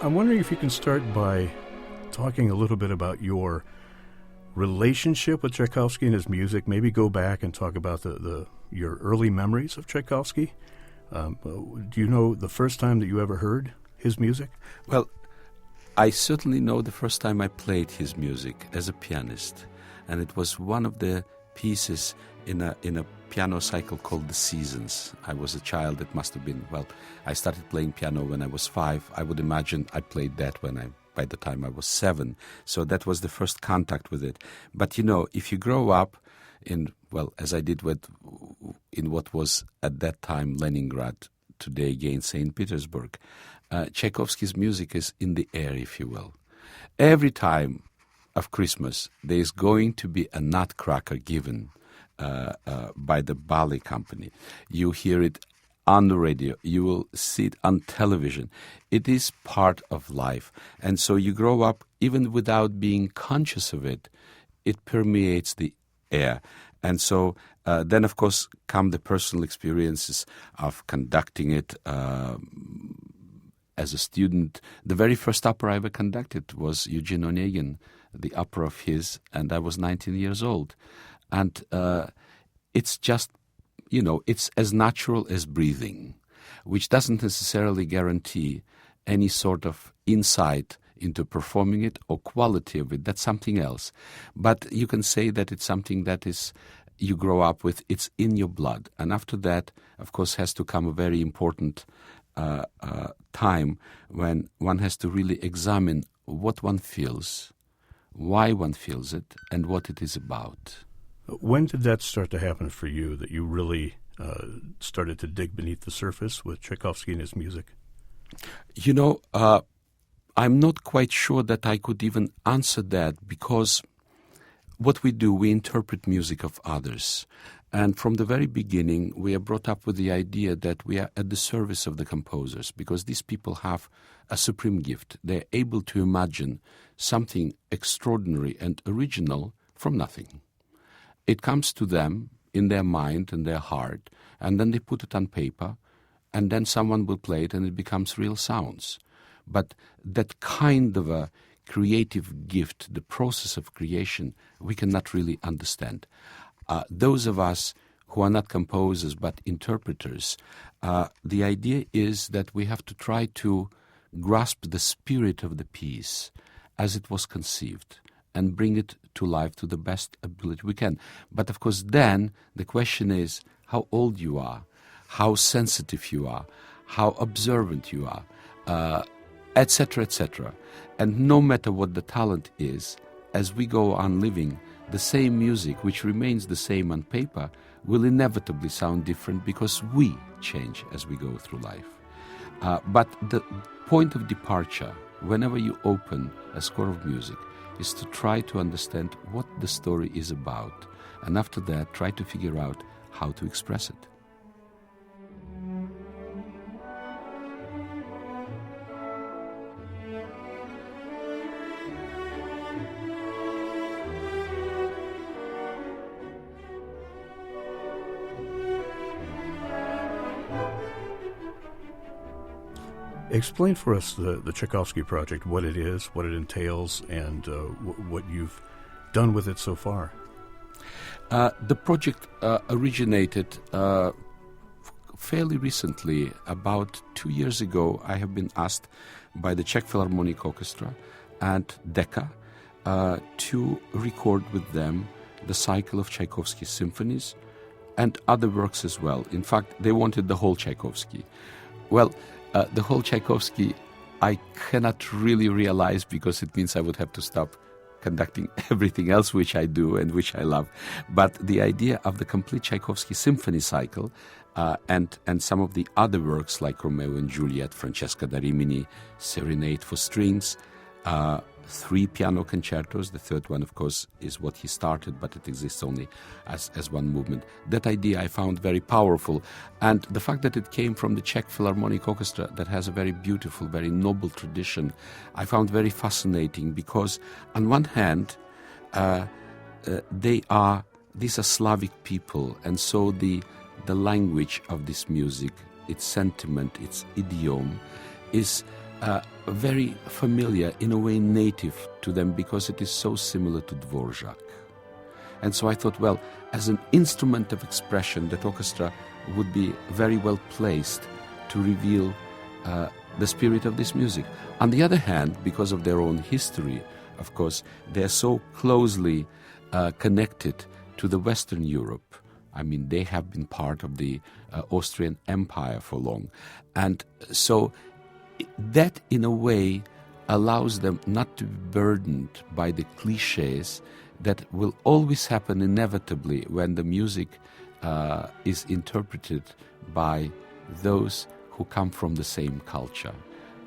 I'm wondering if you can start by talking a little bit about your relationship with Tchaikovsky and his music. Maybe go back and talk about your early memories of Tchaikovsky. Do you know the first time that you ever heard his music? Well, I certainly know the first time I played his music as a pianist, and it was one of the pieces in a piano cycle called The Seasons. I was a child. It must have been, I started playing piano when I was 5. I would imagine I played that by the time I was 7. So that was the first contact with it. But if you grow up as I did in what was at that time Leningrad, today again St. Petersburg, Tchaikovsky's music is in the air, if you will. Every time of Christmas, there is going to be a nutcracker given by the ballet company. You hear it on the radio. You will see it on television. It is part of life. And so you grow up, even without being conscious of it, it permeates the air. And so then, of course, come the personal experiences of conducting it as a student. The very first opera I ever conducted was Eugene Onegin, the opera of his, and I was 19 years old. And it's just, it's as natural as breathing, which doesn't necessarily guarantee any sort of insight into performing it or quality of it. That's something else. But you can say that it's something that is you grow up with. It's in your blood. And after that, of course, has to come a very important time when one has to really examine what one feels, why one feels it, and what it is about. When did that start to happen for you, that you really started to dig beneath the surface with Tchaikovsky and his music? I'm not quite sure that I could even answer that, because what we do, we interpret music of others. And from the very beginning, we are brought up with the idea that we are at the service of the composers, because these people have a supreme gift. They're able to imagine something extraordinary and original from nothing. It comes to them in their mind and their heart, and then they put it on paper, and then someone will play it and it becomes real sounds. But that kind of a creative gift, the process of creation, we cannot really understand. Those of us who are not composers but interpreters, the idea is that we have to try to grasp the spirit of the piece as it was conceived and bring it to life to the best ability we can. But of course then the question is how old you are, how sensitive you are, how observant you are, etc., etc. And no matter what the talent is, as we go on living, the same music, which remains the same on paper, will inevitably sound different because we change as we go through life. But the point of departure, whenever you open a score of music, is to try to understand what the story is about, and after that, try to figure out how to express it. Explain for us the Tchaikovsky project, what it is, what it entails, and what you've done with it so far. The project originated fairly recently. About 2 years ago, I have been asked by the Czech Philharmonic Orchestra and Decca to record with them the cycle of Tchaikovsky's symphonies and other works as well. In fact, they wanted the whole Tchaikovsky. Well, the whole Tchaikovsky I cannot really realize, because it means I would have to stop conducting everything else which I do and which I love. But the idea of the complete Tchaikovsky symphony cycle and some of the other works like Romeo and Juliet, Francesca da Rimini, Serenade for Strings, 3 piano concertos. The third one, of course, is what he started, but it exists only as one movement. That idea I found very powerful. And the fact that it came from the Czech Philharmonic Orchestra, that has a very beautiful, very noble tradition, I found very fascinating, because on one hand, these are Slavic people, and so the language of this music, its sentiment, its idiom, is very familiar, in a way native to them, because it is so similar to Dvorak. And so I thought, well, as an instrument of expression, that orchestra would be very well placed to reveal the spirit of this music. On the other hand, because of their own history, of course, they're so closely connected to the Western Europe. I mean, they have been part of the Austrian Empire for long. And so that, in a way, allows them not to be burdened by the cliches that will always happen inevitably when the music is interpreted by those who come from the same culture.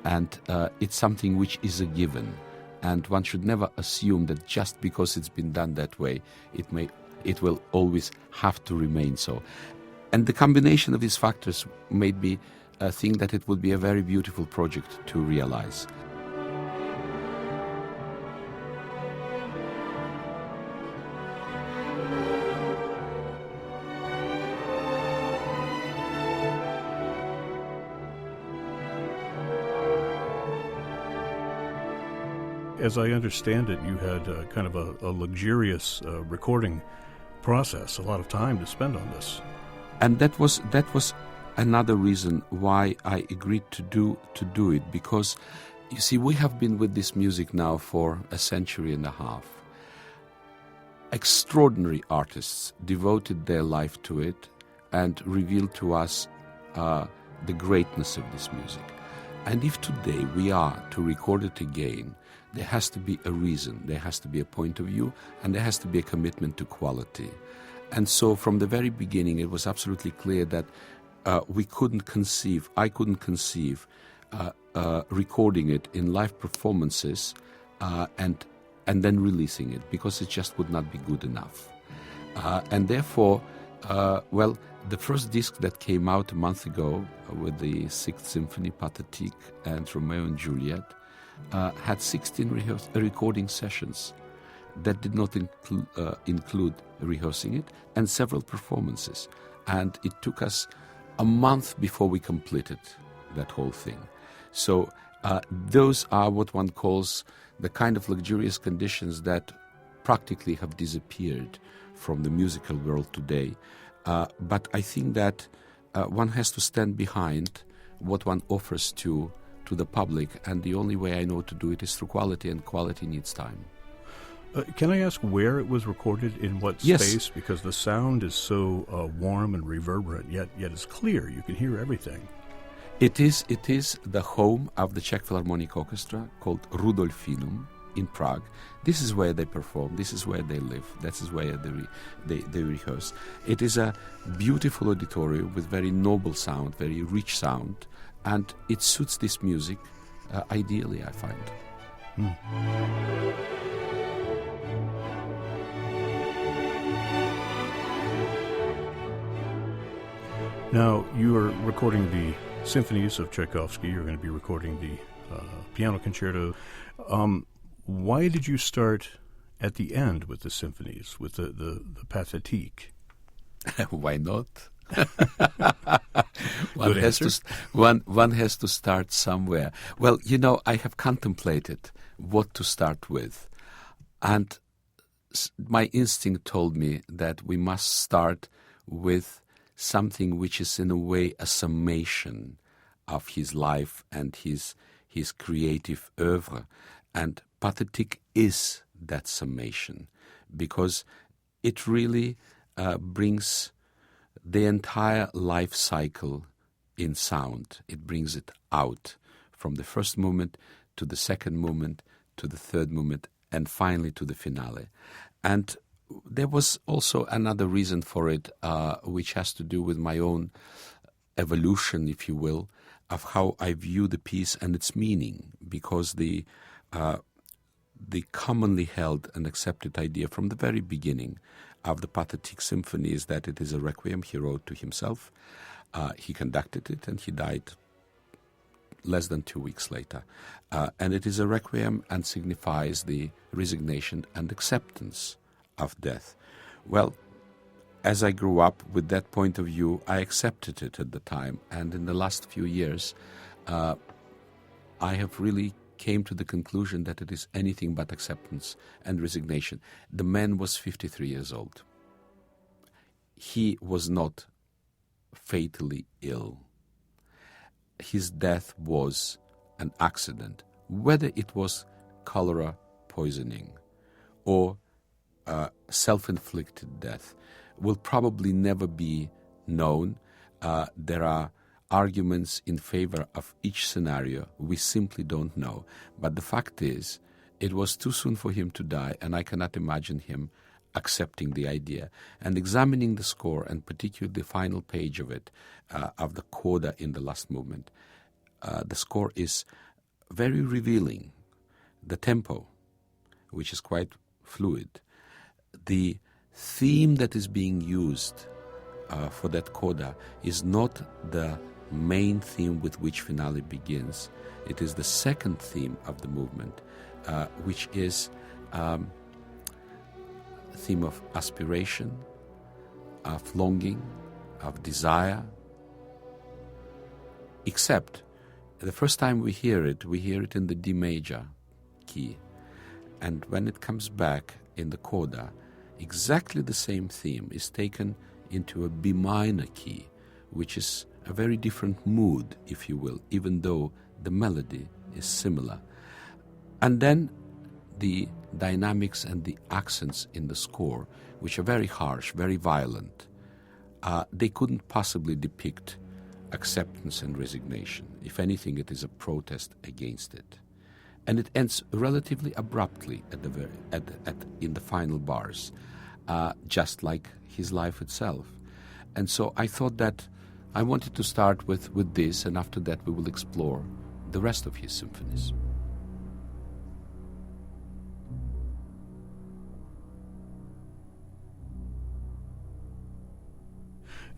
And it's something which is a given. And one should never assume that just because it's been done that way, it will always have to remain so. And the combination of these factors made me think that it would be a very beautiful project to realize. As I understand it, you had kind of a luxurious recording process, a lot of time to spend on this. And that was another reason why I agreed to do it, because, you see, we have been with this music now for a century and a half. Extraordinary artists devoted their life to it and revealed to us the greatness of this music. And if today we are to record it again, there has to be a reason, there has to be a point of view, and there has to be a commitment to quality. And so from the very beginning it was absolutely clear that I couldn't conceive recording it in live performances and then releasing it, because it just would not be good enough. And therefore, the first disc that came out a month ago with the 6th Symphony, Pathétique, and Romeo and Juliet, had 16 recording sessions that did not include rehearsing it, and several performances. And it took us a month before we completed that whole thing. So those are what one calls the kind of luxurious conditions that practically have disappeared from the musical world today. But I think that one has to stand behind what one offers to the public, and the only way I know to do it is through quality, and quality needs time. Can I ask where it was recorded, in what space? Because the sound is so warm and reverberant, yet it's clear. You can hear everything. It is the home of the Czech Philharmonic Orchestra, called Rudolfinum, in Prague. This is where they perform, this is where they live, this is where they rehearse. It is a beautiful auditorium with very noble sound, very rich sound, and it suits this music ideally, I find. Now, you are recording the symphonies of Tchaikovsky. You're going to be recording the piano concerto. Why did you start at the end with the symphonies, with the Pathétique? Why not? One has to start somewhere. Well, I have contemplated what to start with, and my instinct told me that we must start with something which is in a way a summation of his life and his creative oeuvre. And Pathétique is that summation, because it really brings the entire life cycle in sound. It brings it out from the first movement to the second movement to the third movement and finally to the finale. And there was also another reason for it, which has to do with my own evolution, if you will, of how I view the piece and its meaning, because the commonly held and accepted idea from the very beginning of the Pathétique Symphony is that it is a requiem he wrote to himself. He conducted it and he died less than 2 weeks later. And it is a requiem and signifies the resignation and acceptance of death. Well, as I grew up with that point of view, I accepted it at the time. And in the last few years, I have really came to the conclusion that it is anything but acceptance and resignation. The man was 53 years old. He was not fatally ill. His death was an accident. Whether it was cholera poisoning or self-inflicted death will probably never be known. There are arguments in favor of each scenario. We simply don't know. But the fact is, it was too soon for him to die, and I cannot imagine him accepting the idea. And examining the score, and particularly the final page of it, of the coda in the last movement, the score is very revealing. The tempo, which is quite fluid, the theme that is being used for that coda is not the main theme with which finale begins. It is the second theme of the movement, which is a theme of aspiration, of longing, of desire. Except the first time we hear it in the D major key. And when it comes back in the coda, exactly the same theme is taken into a B minor key, which is a very different mood, if you will, even though the melody is similar. And then the dynamics and the accents in the score, which are very harsh, very violent, they couldn't possibly depict acceptance and resignation. If anything, it is a protest against it. And it ends relatively abruptly in the final bars, just like his life itself. And so I thought that I wanted to start with this, and after that we will explore the rest of his symphonies.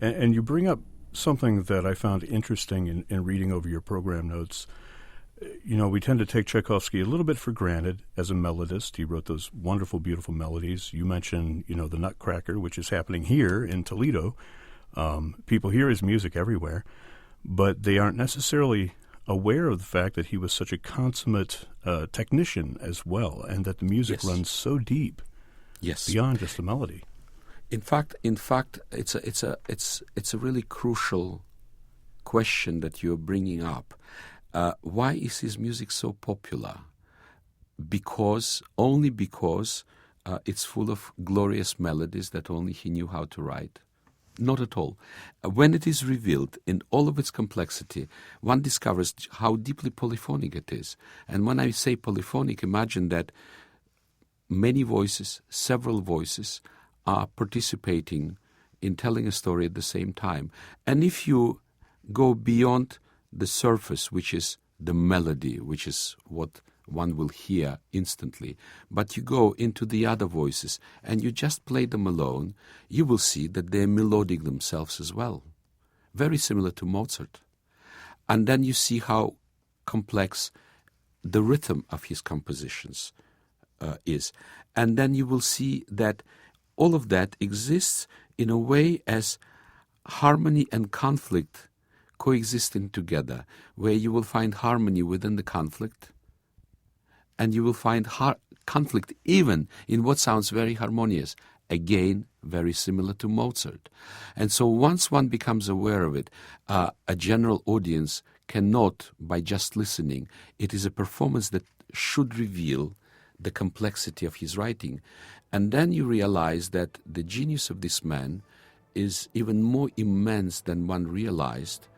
And you bring up something that I found interesting in reading over your program notes. You know, we tend to take Tchaikovsky a little bit for granted as a melodist. He wrote those wonderful, beautiful melodies. You mentioned, you know, the Nutcracker, which is happening here in Toledo. People hear his music everywhere, but they aren't necessarily aware of the fact that he was such a consummate technician as well, and that the music runs so deep, beyond just the melody. In fact, it's a really crucial question that you're bringing up. Why is his music so popular? Only because it's full of glorious melodies that only he knew how to write? Not at all. When it is revealed in all of its complexity, one discovers how deeply polyphonic it is. And when I say polyphonic, imagine that many voices, several voices, are participating in telling a story at the same time. And if you go beyond the surface, which is the melody, which is what one will hear instantly, but you go into the other voices and you just play them alone, you will see that they're melodic themselves as well, very similar to Mozart. And then you see how complex the rhythm of his compositions is. And then you will see that all of that exists in a way as harmony and conflict coexisting together, where you will find harmony within the conflict, and you will find conflict even in what sounds very harmonious, again, very similar to Mozart. And so once one becomes aware of it, a general audience cannot, by just listening, it is a performance that should reveal the complexity of his writing. And then you realize that the genius of this man is even more immense than one realized,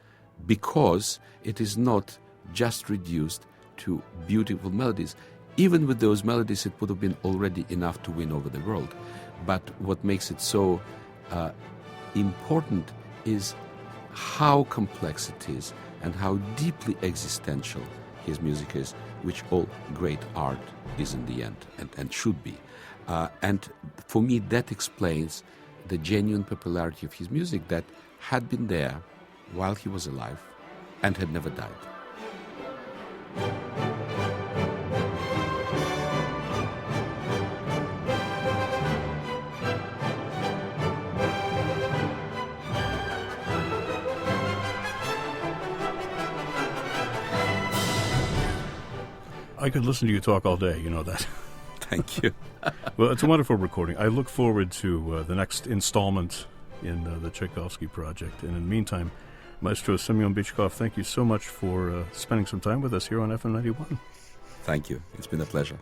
because it is not just reduced to beautiful melodies. Even with those melodies, it would have been already enough to win over the world. But what makes it so important is how complex it is and how deeply existential his music is, which all great art is in the end and should be. And for me, that explains the genuine popularity of his music that had been there while he was alive and had never died. I could listen to you talk all day, you know that. Thank you. Well, it's a wonderful recording. I look forward to the next installment in the Tchaikovsky project. And in the meantime, Maestro Semyon Bychkov, thank you so much for spending some time with us here on FM 91. Thank you. It's been a pleasure.